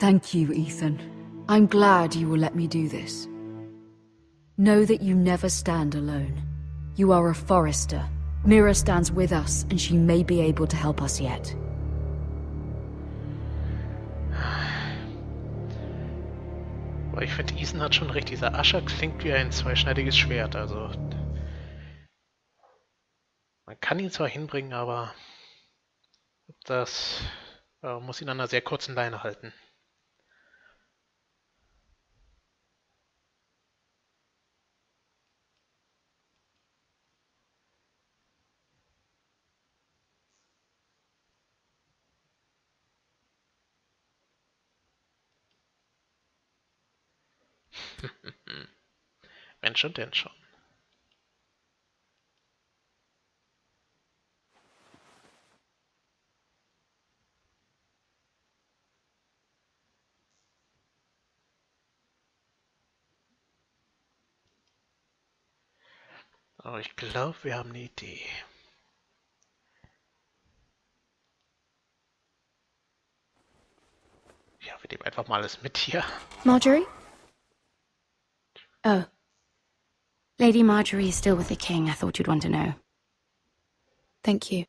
Thank you, Ethan. I'm glad you will let me do this. Know that you never stand alone. You are a Forrester. Mira stands with us, and she may be able to help us yet. Aber ich finde, Ethan hat schon recht. Dieser Ascher klingt wie ein zweischneidiges Schwert. Also, man kann ihn zwar hinbringen, aber das muss ihn an einer sehr kurzen Leine halten. Wenn schon, denn schon. Aber ich glaube, wir haben eine Idee. Ja, wir nehmen einfach mal alles mit hier. Marjorie? Oh. Lady Marjorie is still with the king. I thought you'd want to know. Thank you.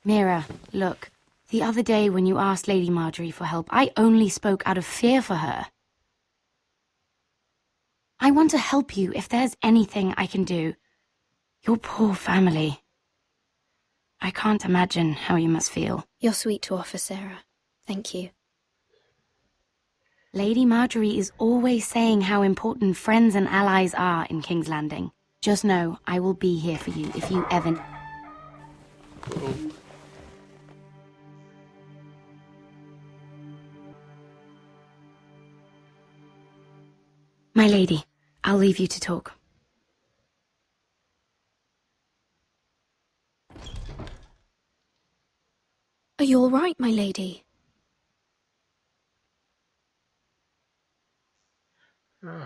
Mira, look. The other day when you asked Lady Marjorie for help, I only spoke out of fear for her. I want to help you if there's anything I can do. Your poor family. I can't imagine how you must feel. You're sweet to offer, Sarah. Thank you. Lady Marjorie is always saying how important friends and allies are in King's Landing. Just know I will be here for you if you ever... Oh. My lady, I'll leave you to talk. Are you all right, my lady?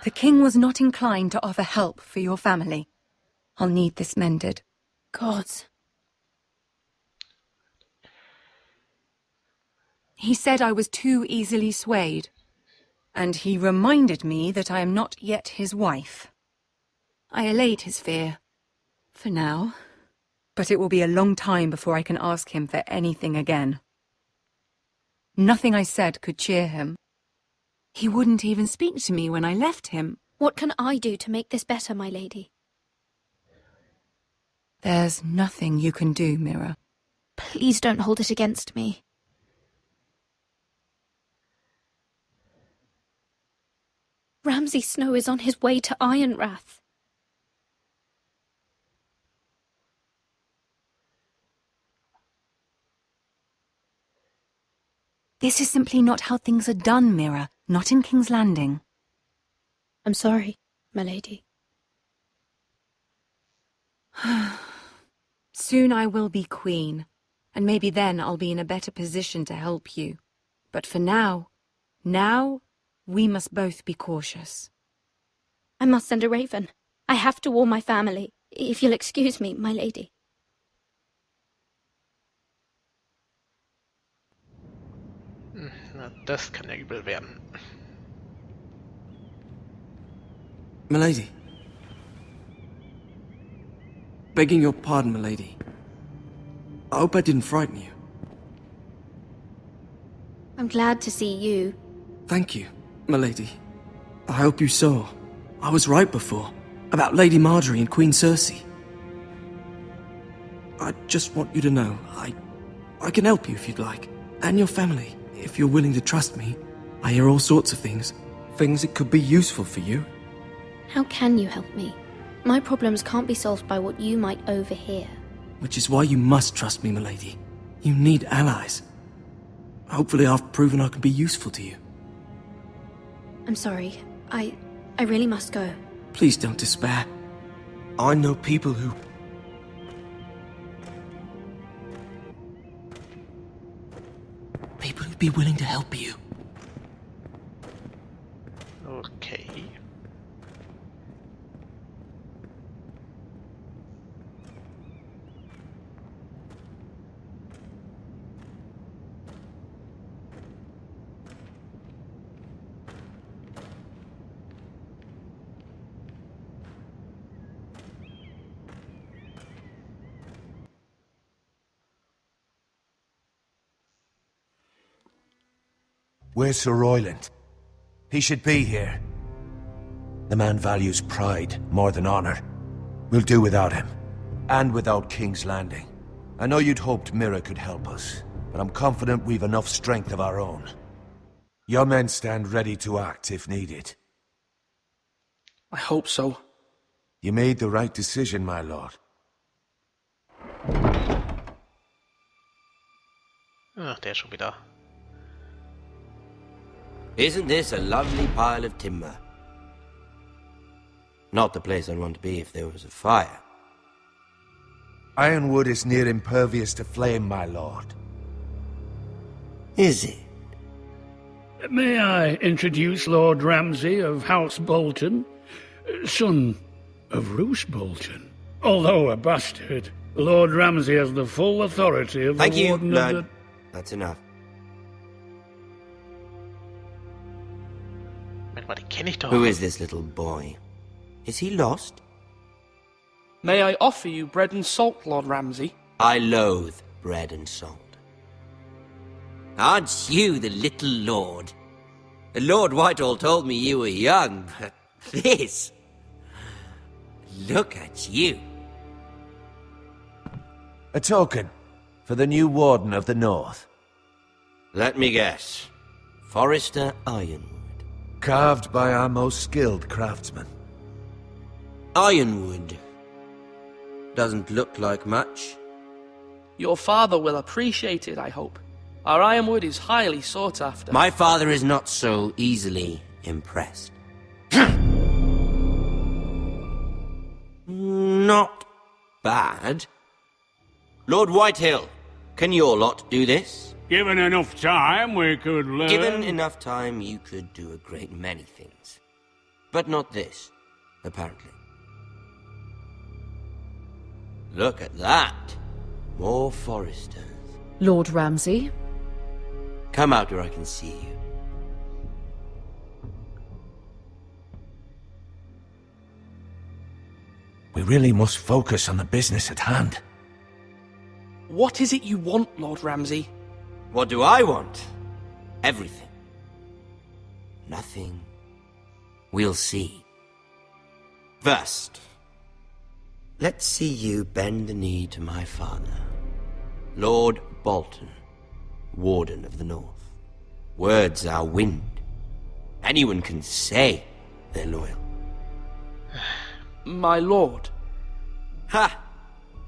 The king was not inclined to offer help for your family. I'll need this mended. Gods. He said I was too easily swayed. And he reminded me that I am not yet his wife. I allayed his fear. For now. But it will be a long time before I can ask him for anything again. Nothing I said could cheer him. He wouldn't even speak to me when I left him. What can I do to make this better, my lady? There's nothing you can do, Mira. Please don't hold it against me. Ramsay Snow is on his way to Ironrath. This is simply not how things are done, Mira. Not in King's Landing. I'm sorry, my lady. Soon I will be queen, and maybe then I'll be in a better position to help you. But for now, we must both be cautious. I must send a raven. I have to warn my family. If you'll excuse me, my lady. Na, das kann ja übel werden. Milady. Begging your pardon, milady. I hope I didn't frighten you. I'm glad to see you. Thank you, milady. I hope you saw. I was right before. About Lady Marjorie and Queen Cersei. I just want you to know, I can help you if you'd like. And your family, if you're willing to trust me. I hear all sorts of things. Things that could be useful for you. How can you help me? My problems can't be solved by what you might overhear. Which is why you must trust me, milady. You need allies. Hopefully I've proven I can be useful to you. I'm sorry. I really must go. Please don't despair. I know people who... People who'd be willing to help you. Okay. Where's Sir Royland? He should be here. The man values pride more than honor. We'll do without him. And without King's Landing. I know you'd hoped Mira could help us, but I'm confident we've enough strength of our own. Your men stand ready to act if needed. I hope so. You made the right decision, my lord. Ach, der ist schon wieder. Isn't this a lovely pile of timber? Not the place I'd want to be if there was a fire. Ironwood is near impervious to flame, my lord. Is it? May I introduce Lord Ramsay of House Bolton, son of Roose Bolton? Although a bastard, Lord Ramsay has the full authority of Thank the you, Warden Lord. of the... That's enough. Moment mal, den kenne ich doch. Who is this little boy? Is he lost? May I offer you bread and salt, Lord Ramsay? I loathe bread and salt. Aren't you the little lord? Lord Whitehall told me you were young, but this... Look at you. A token for the new Warden of the North. Let me guess. Forrester Ironwood. Carved by our most skilled craftsmen. Ironwood. Doesn't look like much. Your father will appreciate it, I hope. Our ironwood is highly sought after. My father is not so easily impressed. Not bad. Lord Whitehill, can your lot do this? Given enough time, we could learn... Given enough time, you could do a great many things. But not this, apparently. Look at that. More Foresters. Lord Ramsay? Come out where I can see you. We really must focus on the business at hand. What is it you want, Lord Ramsay? What do I want? Everything. Nothing. We'll see. First, let's see you bend the knee to my father, Lord Bolton, Warden of the North. Words are wind. Anyone can say they're loyal. My lord. Ha!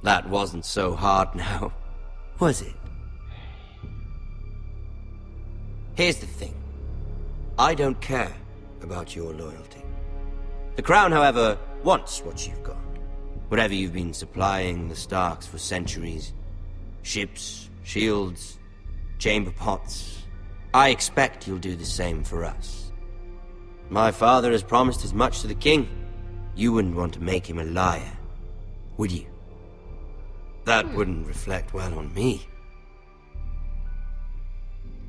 That wasn't so hard now, was it? Here's the thing. I don't care about your loyalty. The Crown, however, wants what you've got. Whatever you've been supplying the Starks for centuries. Ships, shields, chamber pots. I expect you'll do the same for us. My father has promised as much to the king. You wouldn't want to make him a liar, would you? That wouldn't reflect well on me.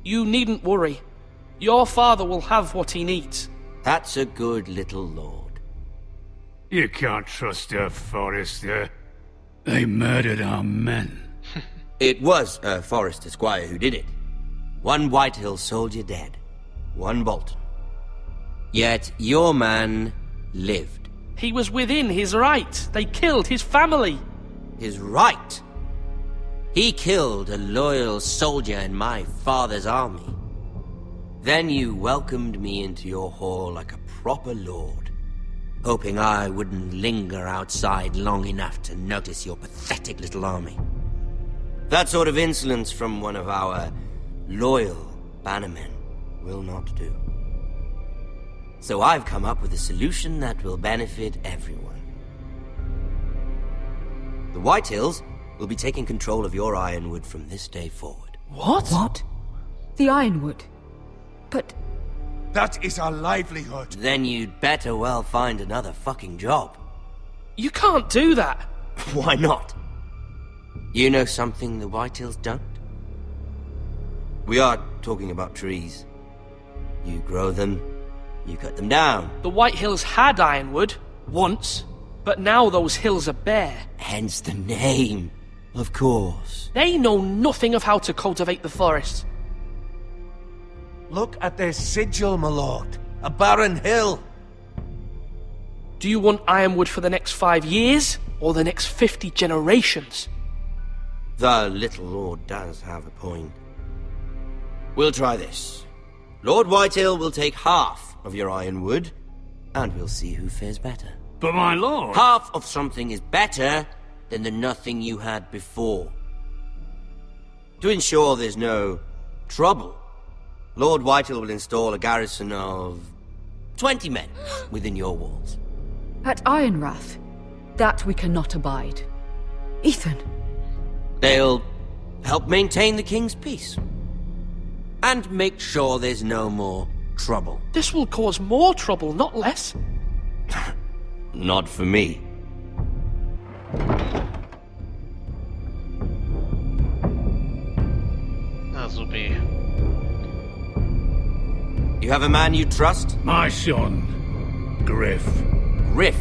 You needn't worry. Your father will have what he needs. That's a good little lord. You can't trust a Forrester. They murdered our men. It was a Forrester squire who did it. One Whitehill soldier dead. One Bolton. Yet your man lived. He was within his right. They killed his family. His right? He killed a loyal soldier in my father's army. Then you welcomed me into your hall like a proper lord, hoping I wouldn't linger outside long enough to notice your pathetic little army. That sort of insolence from one of our loyal bannermen will not do. So I've come up with a solution that will benefit everyone. The Whitehills will be taking control of your ironwood from this day forward. What? What? The Ironwood? But... That is our livelihood. Then you'd better well find another fucking job. You can't do that. Why not? You know something the Whitehills don't? We are talking about trees. You grow them, you cut them down. The Whitehills had ironwood, once, but now those hills are bare. Hence the name, of course. They know nothing of how to cultivate the forest. Look at their sigil, my lord. A barren hill. Do you want Ironwood for the next 5 years, or the next 50 generations? The little lord does have a point. We'll try this. Lord Whitehill will take half of your ironwood, and we'll see who fares better. But my lord... Half of something is better than the nothing you had before. To ensure there's no trouble, Lord Whitehill will install a garrison of 20 men within your walls. At Ironrath, that we cannot abide. Ethan. They'll help maintain the king's peace. And make sure there's no more trouble. This will cause more trouble, not less. Not for me. Na, super. You have a man you trust? My son, Griff. Griff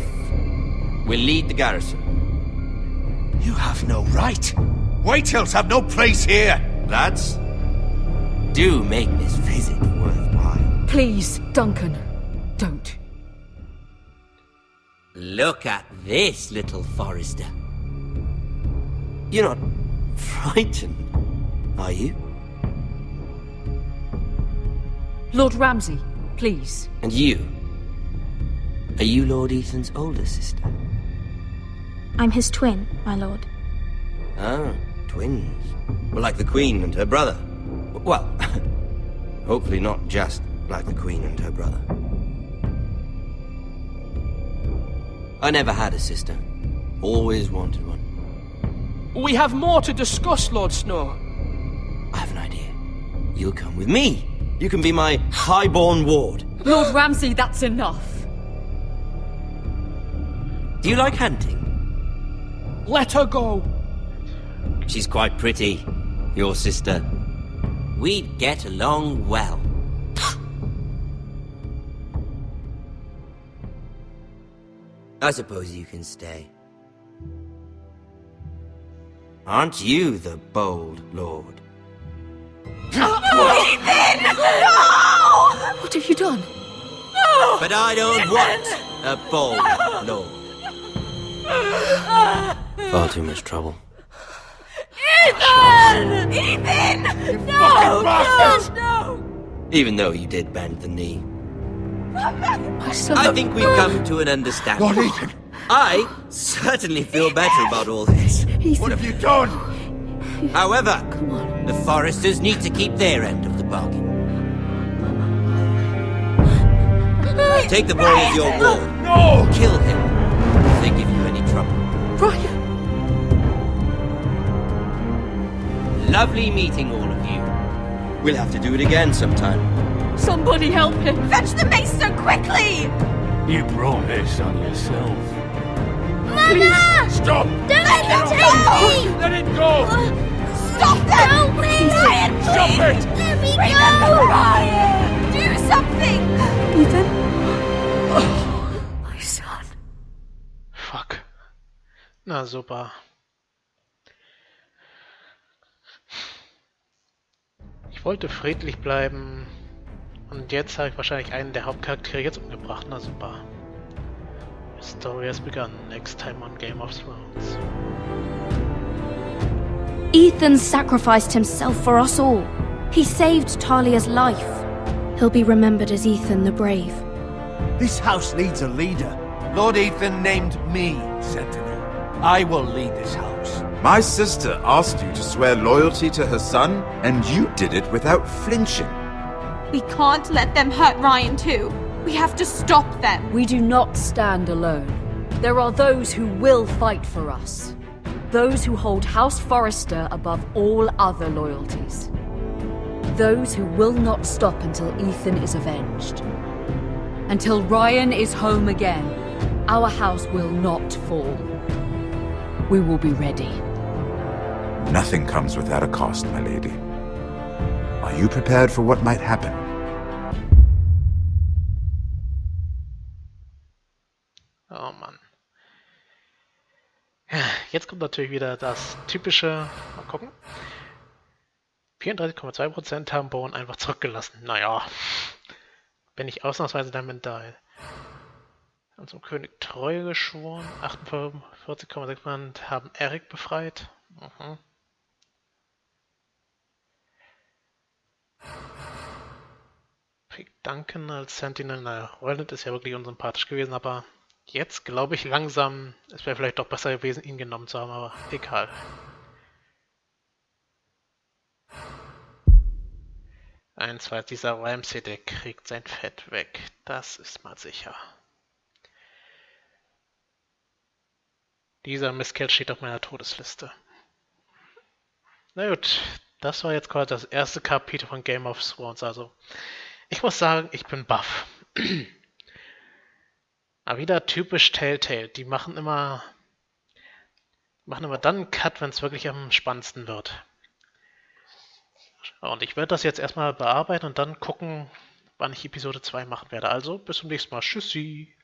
will lead the garrison. You have no right. Whitehills have no place here. Lads, do make this visit worthwhile. Please, Duncan, don't. Look at this, little Forester. You're not frightened, are you? Lord Ramsay, please. And you? Are you Lord Ethan's older sister? I'm his twin, my lord. Ah, twins. Well, like the Queen and her brother. Well, hopefully not just like the Queen and her brother. I never had a sister. Always wanted one. We have more to discuss, Lord Snow. I have an idea. You'll come with me. You can be my highborn ward. Lord Ramsay, that's enough. Do you like hunting? Let her go. She's quite pretty, your sister. We'd get along well. I suppose you can stay. Aren't you the bold lord? What have you done? But I don't want a bold lord. Far too much trouble. Ethan! Ethan! No! Even though you did bend the knee. My son... I think we've come to an understanding. Lord Ethan! I certainly feel better about all this. What have you done? However, Come on. the Foresters need to keep their end of the bargain. Take the boy as your ward. No! Kill him if they give you any trouble. Ryan! Lovely meeting all of you. We'll have to do it again sometime. Somebody help him! Fetch the mace so quickly! You brought this on yourself. Mama! Stop! Don't let them take me! Let it go! Stop them! Help me! Ryan, please! Stop it! Let me go! Ryan! Do something! Ethan? Oh, my son. Fuck. Na, super. Ich wollte friedlich bleiben. Und jetzt habe ich wahrscheinlich einen der Hauptcharaktere jetzt umgebracht. Na super. The story has begun. Next time on Game of Thrones. Ethan sacrificed himself for us all. He saved Talia's life. He'll be remembered as Ethan the Brave. This house needs a leader. Lord Ethan named me Sentinel. I will lead this house. My sister asked you to swear loyalty to her son, and you did it without flinching. We can't let them hurt Ryan too. We have to stop them. We do not stand alone. There are those who will fight for us. Those who hold House Forrester above all other loyalties. Those who will not stop until Ethan is avenged. Until Ryan is home again, our house will not fall. We will be ready. Nothing comes without a cost, my lady. Are you prepared for what might happen? Oh Mann. Ja, jetzt kommt natürlich wieder das typische. Mal gucken. 34,2% haben Bowen einfach zurückgelassen. Naja, bin ich ausnahmsweise dann mental. Haben zum König Treue geschworen. 48,6% haben Eric befreit. Mhm. Pick Duncan als Sentinel. Naja, Roland ist ja wirklich unsympathisch gewesen, aber jetzt glaube ich langsam, es wäre vielleicht doch besser gewesen, ihn genommen zu haben, aber egal. Dieser Ramsay, der kriegt sein Fett weg. Das ist mal sicher. Dieser Mistkerl steht auf meiner Todesliste. Na gut, das war jetzt quasi das erste Kapitel von Game of Thrones. Also, ich muss sagen, ich bin baff. Aber wieder typisch Telltale. Die machen immer dann einen Cut, wenn es wirklich am spannendsten wird. Und ich werde das jetzt erstmal bearbeiten und dann gucken, wann ich Episode 2 machen werde. Also, bis zum nächsten Mal. Tschüssi!